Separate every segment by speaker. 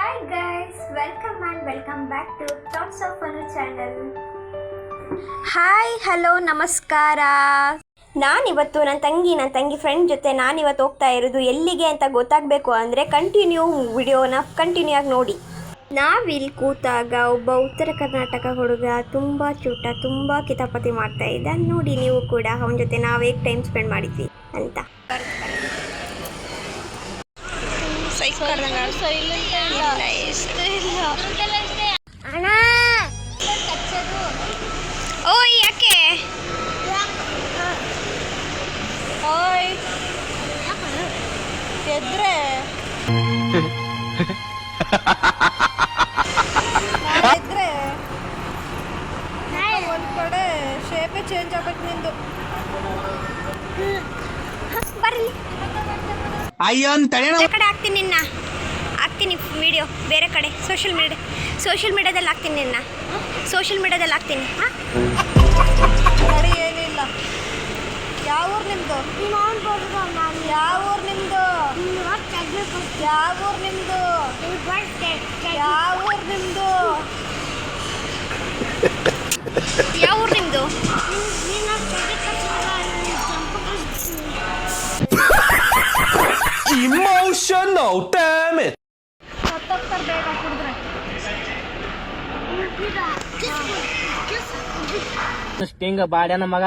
Speaker 1: Hi guys, welcome back to Thoughts of Anu channel.
Speaker 2: Hi hello ನಮಸ್ಕಾರ. ನಾನಿವತ್ತು ನನ್ನ ತಂಗಿ ಫ್ರೆಂಡ್ ಜೊತೆ ನಾನಿವತ್ತು ಹೋಗ್ತಾ ಇರೋದು ಎಲ್ಲಿಗೆ ಅಂತ ಗೊತ್ತಾಗಬೇಕು ಅಂದರೆ ವಿಡಿಯೋನ ಕಂಟಿನ್ಯೂ ಆಗಿ ನೋಡಿ. ನಾವಿಲ್ಲಿ ಕೂತಾಗ ಒಬ್ಬ ಉತ್ತರ ಕರ್ನಾಟಕ ಹುಡುಗ ತುಂಬ ಚೂಟ, ತುಂಬ ಕಿತಾಪತಿ ಮಾಡ್ತಾ ಇದ್ದ. ನೋಡಿ ನೀವು ಕೂಡ ಅವನ ಜೊತೆ ನಾವು ಹೇಗೆ ಟೈಮ್ ಸ್ಪೆಂಡ್ ಮಾಡಿದ್ವಿ ಅಂತ. ಓಯ್ ಯಾಕೆ ಓಯ್ ಎದ್ರೆ ಎದ್ರೆ ಒಂದು ಕಡೆ ಶೇಪೇ ಚೇಂಜ್ ಆಗ್ಬೇಕು ನಿಂದು. ಬರಲಿ ಕಡೆ ಹಾಕ್ತೀನಿ ವಿಡಿಯೋ ಬೇರೆ ಕಡೆ ಸೋಷಿಯಲ್ ಮೀಡಿಯಾದಲ್ಲಿ ಹಾಕ್ತೀನಿ ನೋಡಿ ಏನಿಲ್ಲ. ಯಾವ ಊರು ನಿಮ್ಮದು? ಯಾವ ಊರು ನಿಮ್ಮದು?
Speaker 3: Emotional, damn it.
Speaker 4: ಸ್ಟಿಂಗ್ ಬಾಡ್ಯಾನ ಮಗ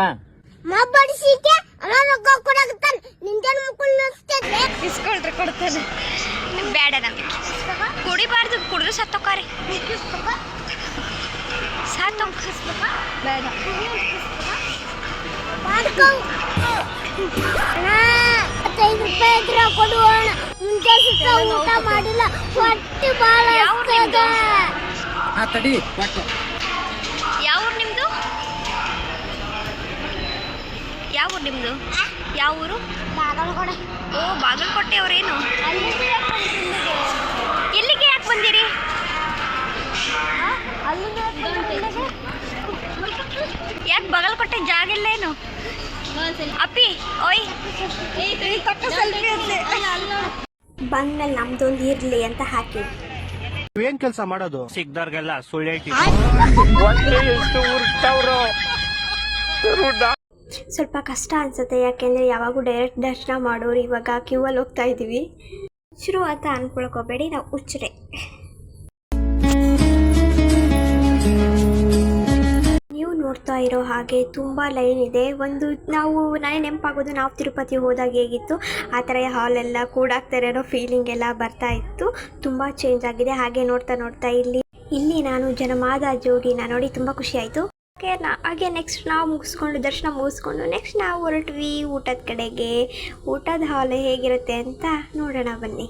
Speaker 2: ಇಸ್ಕೊಳ್ರಿ ಕೊಡ್ತಾನೆ. ಬೇಡ ನಮಗೆ ಕುಡಿಬಾರ್ದು, ಕುಡಿದು ಸತ್ತೋಕಾರೆ ಬೇಡ.
Speaker 1: ಮಾಡಿಲ್ಲ ಹೊಟ್ಟೆ ಬಾಳ
Speaker 4: ತಡಿ.
Speaker 2: ಯಾವ ಊರು ನಿಮ್ಮದು? ಯಾವ ಊರು?
Speaker 1: ಬಾಗಲಕೋಟೆ.
Speaker 2: ಓ ಬಾಗಲಕೋಟೆ ಅವರೇನು? ಎಲ್ಲಿಗೆ ಯಾಕೆ ಬಂದಿರಿ? ಯಾಕೆ ಬಾಗಲಕೋಟೆ ಜಾಗ ಇಲ್ಲ ಏನು? ಅಪ್ಪಿ ಓಯ್ ಬಂದ್ಮೇಲೆ ನಮ್ದೊಂದು ಇರ್ಲಿ ಅಂತ ಹಾಕಿ.
Speaker 3: ಏನ್ ಕೆಲಸ ಮಾಡೋದು?
Speaker 4: ಸಿಕ್ದವ್ರಿಗೆಲ್ಲ ಸುಳ್ಳು ಹೇಳ್ತಿ.
Speaker 2: ಸ್ವಲ್ಪ ಕಷ್ಟ ಅನ್ಸುತ್ತೆ, ಯಾಕೆಂದರೆ ಯಾವಾಗೂ ಡೈರೆಕ್ಟ್ ದರ್ಶನ ಮಾಡೋರು ಇವಾಗ ಕ್ಯೂವಲ್ಲಿ ಹೋಗ್ತಾ ಇದ್ದೀವಿ. ಶುರು ಅಂತ ಅನ್ಕೊಳ್ಕೋಬೇಡಿ, ನಾವು ಹುಚ್ಚರೆ. ನೀವು ನೋಡ್ತಾ ಇರೋ ಹಾಗೆ ತುಂಬ ಲೈನ್ ಇದೆ. ನನಗೆ ನೆನಪಾಗೋದು ನಾವು ತಿರುಪತಿ ಹೋದಾಗ ಹೇಗಿತ್ತು ಆ ಥರ ಹಾಲೆಲ್ಲ ಕೂಡಾಗ್ತಾರೆ ಅನ್ನೋ ಫೀಲಿಂಗ್ ಎಲ್ಲ ಬರ್ತಾ ಇತ್ತು. ತುಂಬ ಚೇಂಜ್ ಆಗಿದೆ. ಹಾಗೆ ನೋಡ್ತಾ ಇಲ್ಲಿ ನಾನು ಜನಮಾದ ಜೋಡಿನ ನೋಡಿ ತುಂಬ ಖುಷಿ ಆಯಿತು. ಹಾಗೆ ನೆಕ್ಸ್ಟ್ ನಾವು ದರ್ಶನ ಮುಗಿಸ್ಕೊಂಡು ನೆಕ್ಸ್ಟ್ ನಾವು ಹೊರಟ್ವಿ ಊಟದ ಕಡೆಗೆ. ಊಟದ ಹಾಲ್ ಹೇಗಿರುತ್ತೆ ಅಂತ ನೋಡೋಣ ಬನ್ನಿ.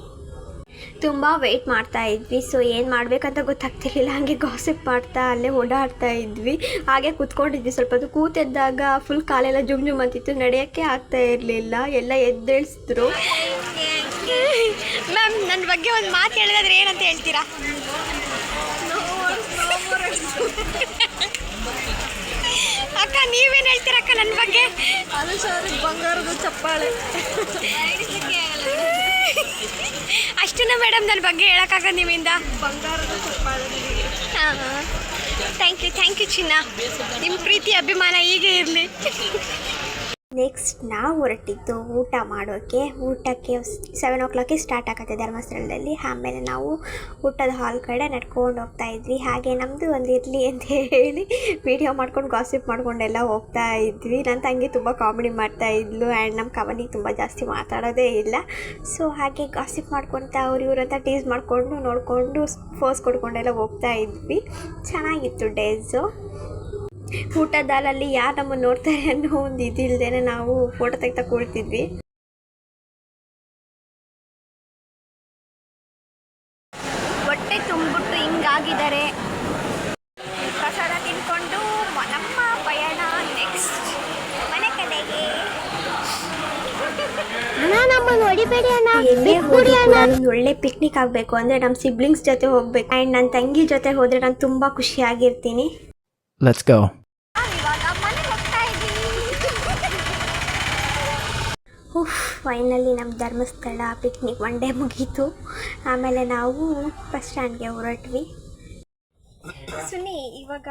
Speaker 2: ತುಂಬ ವೆಯ್ಟ್ ಮಾಡ್ತಾ ಇದ್ವಿ, ಸೊ ಏನು ಮಾಡಬೇಕಂತ ಗೊತ್ತಾಗ್ತಿರ್ಲಿಲ್ಲ. ಹಾಗೆ ಗಾಸಿಪ್ ಮಾಡ್ತಾ ಅಲ್ಲೇ ಓಡಾಡ್ತಾ ಇದ್ವಿ. ಹಾಗೆ ಕೂತ್ಕೊಂಡಿದ್ವಿ. ಸ್ವಲ್ಪ ಹೊತ್ತು ಕೂತಿದ್ದಾಗ ಫುಲ್ ಕಾಲೆಲ್ಲ ಜುಮ್ ಅಂತಿತ್ತು, ನಡೆಯೋಕ್ಕೆ ಆಗ್ತಾ ಇರಲಿಲ್ಲ. ಎಲ್ಲ ಎದ್ದೇಳಿಸಿದ್ರು. ಮ್ಯಾಮ್ ನನ್ನ ಬಗ್ಗೆ ಒಂದು ಮಾತು ಹೇಳಿದ್ರೆ ಏನಂತ ಹೇಳ್ತೀರಾ? ಅಕ್ಕ ನೀವೇನು ಹೇಳ್ತೀರ ಅಕ್ಕ ನನ್ನ ಬಗ್ಗೆ? ಅದು ಸರ್ ಬಂಗಾರದ ಚಪ್ಪಾಳೆ ಅಷ್ಟನ್ನ ಮೇಡಮ್ ನನ್ನ ಬಗ್ಗೆ ಹೇಳೋಕ್ಕಾಗ ನಿಮ್ಮಿಂದ? ಬಂಗಾರದ ಚಪ್ಪಾಳೆ. ಹಾಂ ಥ್ಯಾಂಕ್ ಯು ಚಿನ್ನ. ನಿಮ್ಮ ಪ್ರೀತಿ ಅಭಿಮಾನ ಹೀಗೆ ಇರಲಿ. ನೆಕ್ಸ್ಟ್ ನಾವು ಹೊರಟಿದ್ದು ಊಟ ಮಾಡೋಕ್ಕೆ. ಊಟಕ್ಕೆ 7 o'clock ಸ್ಟಾರ್ಟ್ ಆಗುತ್ತೆ ಧರ್ಮಸ್ಥಳದಲ್ಲಿ. ಆಮೇಲೆ ನಾವು ಊಟದ ಹಾಲ್ ಕಡೆ ನಡ್ಕೊಂಡು ಹೋಗ್ತಾ ಇದ್ವಿ. ಹಾಗೆ ನಮ್ಮದು ಒಂದು ಇರಲಿ ಅಂತ ಹೇಳಿ ವಿಡಿಯೋ ಮಾಡ್ಕೊಂಡು ಗಾಸಿಪ್ ಮಾಡ್ಕೊಂಡೆಲ್ಲ ಹೋಗ್ತಾ ಇದ್ವಿ. ನನ್ನ ತಂಗಿ ತುಂಬ ಕಾಮಿಡಿ ಮಾಡ್ತಾ ಇದ್ಲು. ಆ್ಯಂಡ್ ನಮ್ಮ ಕವನಿಗೆ ತುಂಬ ಜಾಸ್ತಿ ಮಾತಾಡೋದೇ ಇಲ್ಲ. ಸೊ ಹಾಗೆ ಗಾಸಿಪ್ ಮಾಡ್ಕೊತ ಇವ್ರು ಅಂತ ಟೀಸ್ ಮಾಡಿಕೊಂಡು ನೋಡಿಕೊಂಡು ಫೋಸ್ ಕೊಡ್ಕೊಂಡೆಲ್ಲ ಹೋಗ್ತಾ ಇದ್ವಿ. ಚೆನ್ನಾಗಿತ್ತು ಡೇಸು. ಊಟದ ಹಾಲಲ್ಲಿ ಯಾರು ನಮ್ಮನ್ನು ನೋಡ್ತಾರೆ ಅನ್ನೋ ಒಂದು ಇದಿಲ್ದೇನೆ ನಾವು ಫೋಟೋ ತೆಗ್ತಾ ಕೂಳ್ತಿದ್ವಿ. ಹೊಟ್ಟೆ ತುಂಬಿಟ್ಟು ಹಿಂಗಾಗಿದ್ದಾರೆ. ಪ್ರಸಾದ ತಿನ್ಕೊಂಡು ನಮ್ಮ ಪಯಣ ನೆಕ್ಸ್ಟ್ ಮನೆ ಕಡೆಗೆ. ಒಂದು ಒಳ್ಳೆ ಪಿಕ್ನಿಕ್ ಆಗಬೇಕು ಅಂದರೆ ನಮ್ಮ ಸಿಬ್ಲಿಂಗ್ಸ್ ಜೊತೆ ಹೋಗ್ಬೇಕು. ಆ್ಯಂಡ್ ನನ್ನ ತಂಗಿ ಜೊತೆ ಹೋದರೆ ನಾನು ತುಂಬ ಖುಷಿಯಾಗಿರ್ತೀನಿ.
Speaker 3: Let's go.
Speaker 2: ಓ
Speaker 1: ಫೈನಲಿ ನಮ್ಮ ಧರ್ಮಸ್ಥಳ ಪಿಕ್ನಿಕ್ ಒನ್ ಡೇ ಮುಗೀತು. ಆಮೇಲೆ ನಾವು ಬಸ್ ಸ್ಟ್ಯಾಂಡ್ಗೆ ಹೊರಟ್ವಿ. ಸುನಿ, ಇವಾಗ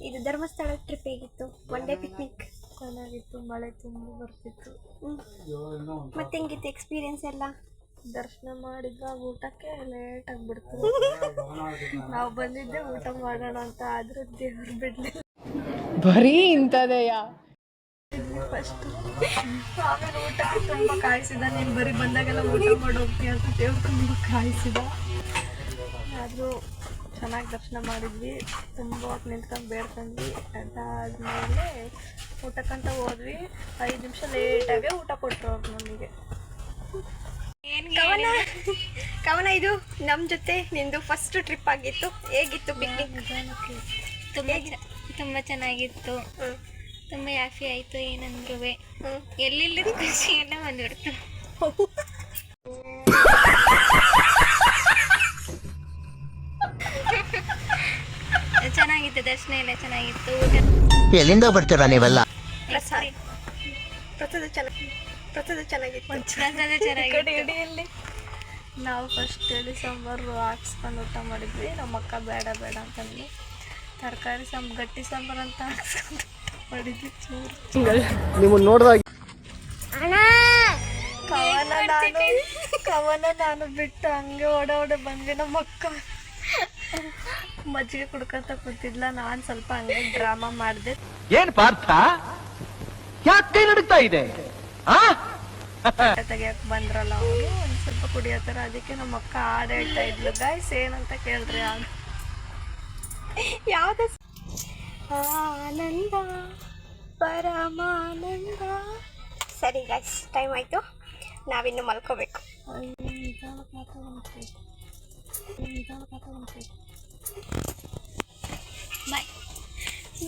Speaker 1: ಇದು ಧರ್ಮಸ್ಥಳ ಟ್ರಿಪ್ ಹೇಗಿತ್ತು? ಒನ್ ಡೇ ಪಿಕ್ನಿಕ್
Speaker 5: ಚೆನ್ನಾಗಿತ್ತು. ಮಳೆ ತುಂಬ ಬರ್ತಿತ್ತು.
Speaker 1: ಮತ್ತೆ ಹೆಂಗಿತ್ತು ಎಕ್ಸ್ಪೀರಿಯನ್ಸ್ ಎಲ್ಲ?
Speaker 5: ದರ್ಶನ ಮಾಡಿದ್ವಾಗ ಊಟಕ್ಕೆ ಲೇಟ್ ಆಗಿಬಿಡ್ತು. ನಾವು ಬಂದಿದ್ದೆ ಊಟ ಮಾಡೋಣ ಅಂತ, ಆದ್ರೆ ದೇವ್ರು ಬಿಡ್ಲಿಲ್ಲ.
Speaker 6: ಬರೀ ಇಂಥದೆಯಾ?
Speaker 5: ಫಸ್ಟ್ ಆಮೇಲೆ ಊಟಕ್ಕೆ ತುಂಬ ಕಾಯಿಸಿದ. ನೀನು ಬರೀ ಬಂದಾಗೆಲ್ಲ ಊಟ ಮಾಡಿ ಹೋಗ್ತೀಯ ಅಂತ ದೇವ್ರು ತುಂಬ ಕಾಯಿಸಿದ. ಆದರೂ ಚೆನ್ನಾಗಿ ದರ್ಶನ ಮಾಡಿದ್ವಿ. ತುಂಬ ಹೊತ್ತು ನಿಂತ್ಕೊಂಡು ಬೇಡ್ಕೊಂಡ್ವಿ. ಅದಾದಮೇಲೆ ಊಟಕ್ಕಂತ ಹೋದ್ವಿ. 5 ನಿಮಿಷ ಲೇಟಾಗೆ ಊಟ ಕೊಟ್ಟರು ಅವ್ರು ನಮಗೆ.
Speaker 2: ಕವನ, ಇದು ನಮ್ಮ ಜೊತೆ ನಿಂದು ಫಸ್ಟ್ ಟ್ರಿಪ್ ಆಗಿತ್ತು. ಹೇಗಿತ್ತು ಪಿಕ್ನಿಕ್?
Speaker 7: ತುಂಬ ಚೆನ್ನಾಗಿತ್ತು. ತುಂಬ ಹ್ಯಾಪಿ ಆಯಿತು. ಏನಂದ್ರೂ ಎಲ್ಲಿಲ್ಲದ ಖುಷಿ ಎಲ್ಲ ಬಂದ್ಬಿಡ್ತು. ಚೆನ್ನಾಗಿತ್ತು. ದರ್ಶನ ಎಲ್ಲ ಚೆನ್ನಾಗಿತ್ತು.
Speaker 8: ಎಲ್ಲಿಂದ ಬರ್ತೀರಾ ನೀವೆಲ್ಲ?
Speaker 2: ಪ್ರಸಾದ ಚೆನ್ನಾಗಿತ್ತು.
Speaker 5: ಇಡಿಯಲ್ಲಿ ನಾವು ಫಸ್ಟ್ ತಿಳಿ ಸಾಂಬಾರು ಹಾಕ್ಸ್ಕೊಂಡು ಊಟ ಮಾಡಿದ್ವಿ. ನಮ್ಮ ಅಕ್ಕ ಬೇಡ ಬೇಡ ಅಂತಂದ್ವಿ. ತರಕಾರಿ ಗಟ್ಟಿ ಸಾಂಬಾರು ಅಂತ ಹಾಕ್ಸ್ಕೊಂಡು ಊಟ ಮಾಡಿದ್ವಿ. ಚೂರು
Speaker 3: ನಿಮ್ಮನ್ನ ನೋಡಿದಾಗ
Speaker 5: ಕವನ ನಾನು ಬಿಟ್ಟು ಹಂಗೆ ಓಡೋಡೆ ಬಂದ್ವಿ. ನಮ್ಮ ಅಕ್ಕ ಮಜ್ಜಿಗೆ ಕುಡ್ಕೊಂತ ಕೂತಿದ್ಲ. ನಾನು ಸ್ವಲ್ಪ ಹಂಗೆ ಡ್ರಾಮಾ ಮಾಡಿದೆ.
Speaker 3: ಏನ್ ಪಾರ್ಥ ಯಾಕೆ ಕೈ ನಡುಗ್ತಾ ಇದೆ?
Speaker 5: ತೆಗಿಯಕ್ಕೆ ಬಂದ್ರಲ್ಲ ಅವರು, ಒಂದು ಸ್ವಲ್ಪ ಕುಡಿಯತ್ತಾರ. ಅದಕ್ಕೆ ನಮ್ಮ ಅಕ್ಕ ಹಾಡು ಹೇಳ್ತಾ ಇದ್ಲು. ಗಾಯ್ಸ್ ಏನಂತ ಕೇಳ್ರಿ ಹಾಡು.
Speaker 2: ಯಾವ್ದು? ಆನಂದ ಪರಮಾನಂದ. ಸರಿ ಗೈಸ್, ಟೈಮ್ ಆಯಿತು, ನಾವಿನ್ನು ಮಲ್ಕೋಬೇಕು.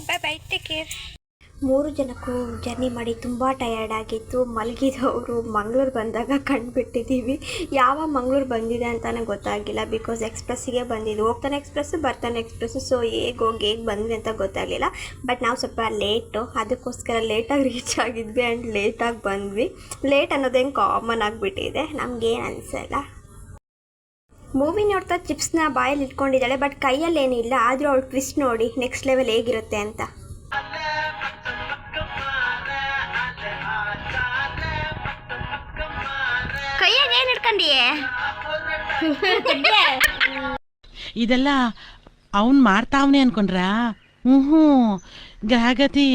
Speaker 2: ಬಾಯ್ ಬಾಯ್, ಟೇಕ್ ಕೇರ್.
Speaker 1: 3 ಜನಕ್ಕೂ ಜರ್ನಿ ಮಾಡಿ ತುಂಬ ಟಯರ್ಡ್ ಆಗಿತ್ತು. ಮಲಗಿದವರು ಮಂಗಳೂರು ಬಂದಾಗ ಕಂಡುಬಿಟ್ಟಿದ್ದೀವಿ. ಯಾವ ಮಂಗಳೂರು ಬಂದಿದೆ ಅಂತಲೇ ಗೊತ್ತಾಗಿಲ್ಲ. ಬಿಕಾಸ್ ಎಕ್ಸ್ಪ್ರೆಸ್ಸಿಗೆ ಬಂದಿದ್ದು. ಹೋಗ್ತಾನೆ ಎಕ್ಸ್ಪ್ರೆಸ್ಸು, ಬರ್ತಾನೆ ಎಕ್ಸ್ಪ್ರೆಸ್ಸು. ಸೊ ಹೇಗೆ ಹೋಗಿ ಹೇಗೆ ಬಂದ್ವಿ ಅಂತ ಗೊತ್ತಾಗಲಿಲ್ಲ. ಬಟ್ ನಾವು ಸ್ವಲ್ಪ ಲೇಟು, ಅದಕ್ಕೋಸ್ಕರ ಲೇಟಾಗಿ ರೀಚ್ ಆಗಿದ್ವಿ ಆ್ಯಂಡ್ ಲೇಟಾಗಿ ಬಂದ್ವಿ. ಲೇಟ್ ಅನ್ನೋದೇನು ಕಾಮನ್ ಆಗಿಬಿಟ್ಟಿದೆ, ನಮಗೇನು ಅನಿಸಲ್ಲ. ಮೂವಿ ನೋಡ್ತಾ ಚಿಪ್ಸ್ನ ಬಾಯಲ್ಲಿ ಇಟ್ಕೊಂಡಿದ್ದಾಳೆ, ಬಟ್ ಕೈಯಲ್ಲೇನಿಲ್ಲ. ಆದರೂ ಅವಳು ಟ್ವಿಸ್ಟ್ ನೋಡಿ ನೆಕ್ಸ್ಟ್ ಲೆವೆಲ್ ಹೇಗಿರುತ್ತೆ ಅಂತ.
Speaker 2: ಕೈಯಾಗ ಏನು ಇಟ್ಕೊಂಡಿಯೇ?
Speaker 9: ಇದೆಲ್ಲ ಅವನ್ ಮಾಡ್ತಾವನೆ ಅನ್ಕೊಂಡ್ರಾ? ಗ್ರಹಗತಿ